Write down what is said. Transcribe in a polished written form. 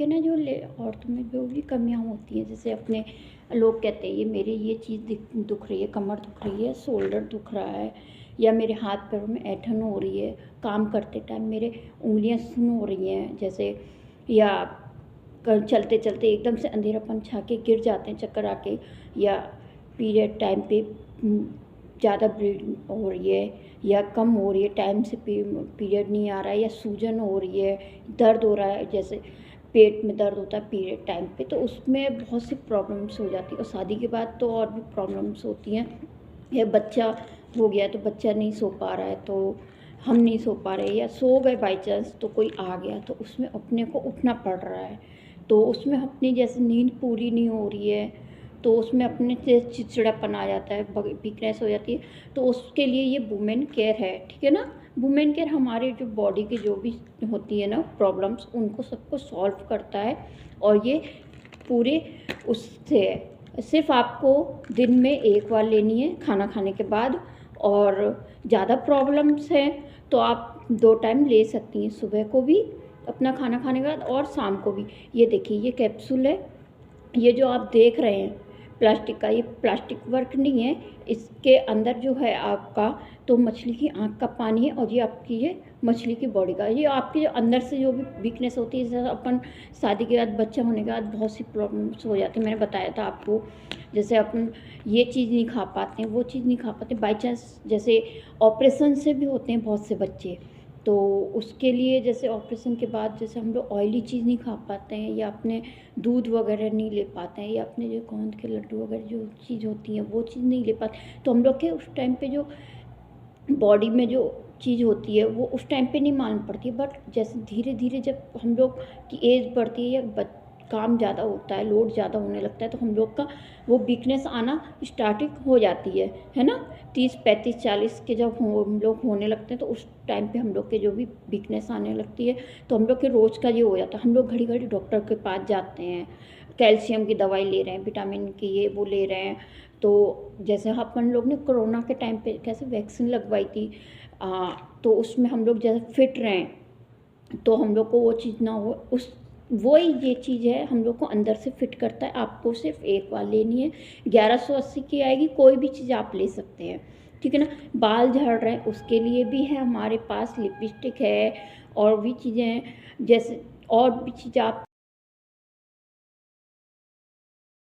के ना जो ले औरतों में जो भी कमियाँ होती हैं, जैसे अपने लोग कहते हैं ये मेरे ये चीज़ दुख रही है, कमर दुख रही है, शोल्डर दुख रहा है, या मेरे हाथ पैरों में ऐंठन हो रही है, काम करते टाइम मेरे उंगलियां सुन हो रही हैं जैसे, या चलते चलते एकदम से अंधेरापन छा के गिर जाते हैं चक्कर आके, या पीरियड टाइम पे ज़्यादा ब्लीडिंग हो रही है या कम हो रही है, टाइम से पीरियड नहीं आ रहा है, या सूजन हो रही है, दर्द हो रहा है, जैसे पेट में दर्द होता है पीरियड टाइम पे, तो उसमें बहुत सी प्रॉब्लम्स हो जाती है। और शादी के बाद तो और भी प्रॉब्लम्स होती हैं। या बच्चा हो गया तो बच्चा नहीं सो पा रहा है, तो हम नहीं सो पा रहे, या सो गए बाई चांस तो कोई आ गया तो उसमें अपने को उठना पड़ रहा है, तो उसमें अपनी जैसे नींद पूरी नहीं हो रही है, तो उसमें अपने से चिड़चिड़ापन आ जाता है, वीकनेस हो जाती है। तो उसके लिए ये वुमेन केयर है, ठीक है ना। वुमेन केयर हमारे जो बॉडी की जो भी होती है ना प्रॉब्लम्स, उनको सबको सॉल्व करता है। और ये पूरे उससे है, सिर्फ आपको दिन में एक बार लेनी है खाना खाने के बाद, और ज़्यादा प्रॉब्लम्स हैं तो आप 2 टाइम ले सकती हैं, सुबह को भी अपना खाना खाने के बाद और शाम को भी। ये देखिए ये कैप्सूल है, ये जो आप देख रहे हैं प्लास्टिक का, ये प्लास्टिक वर्क नहीं है, इसके अंदर जो है आपका तो मछली की आँख का पानी है, और ये आपकी ये मछली की बॉडी का, ये आपके जो अंदर से जो भी वीकनेस होती है, जैसे अपन शादी के बाद बच्चा होने के बाद बहुत सी प्रॉब्लम्स हो जाती है, मैंने बताया था आपको, जैसे अपन ये चीज़ नहीं खा पाते हैं, वो चीज़ नहीं खा पाते, बाई चांस जैसे ऑपरेशन से भी होते हैं बहुत से बच्चे, तो उसके लिए जैसे ऑपरेशन के बाद जैसे हम लोग ऑयली चीज़ नहीं खा पाते हैं, या अपने दूध वगैरह नहीं ले पाते हैं, या अपने जो गोंद के लड्डू वगैरह जो चीज़ होती है वो चीज़ नहीं ले पाते, तो हम लोग के उस टाइम पे जो बॉडी में जो चीज़ होती है वो उस टाइम पे नहीं मालूम पड़ती है। बट जैसे धीरे धीरे जब हम लोग की एज बढ़ती है या काम ज़्यादा होता है, लोड ज़्यादा होने लगता है, तो हम लोग का वो वीकनेस आना स्टार्टिंग हो जाती है ना। 30 35 40 के जब हम लोग होने लगते हैं तो उस टाइम पे हम लोग के जो भी वीकनेस आने लगती है, तो हम लोग के रोज़ का ये हो जाता है, हम लोग घड़ी घड़ी डॉक्टर के पास जाते हैं, कैल्शियम की दवाई ले रहे हैं, विटामिन की ये वो ले रहे हैं। तो जैसे अपन लोग ने कोरोना के टाइम पे कैसे वैक्सीन लगवाई थी, तो उसमें हम लोग जैसे फिट रहें, तो हम लोग को वो चीज़ ना हो, उस वही ये चीज़ है, हम लोग को अंदर से फिट करता है। आपको सिर्फ एक बार लेनी है, 1180 की आएगी, कोई भी चीज़ आप ले सकते हैं, ठीक है ना। बाल झड़ रहे हैं उसके लिए भी है हमारे पास, लिपस्टिक है और भी चीज़ें हैं, जैसे और भी चीज़ आप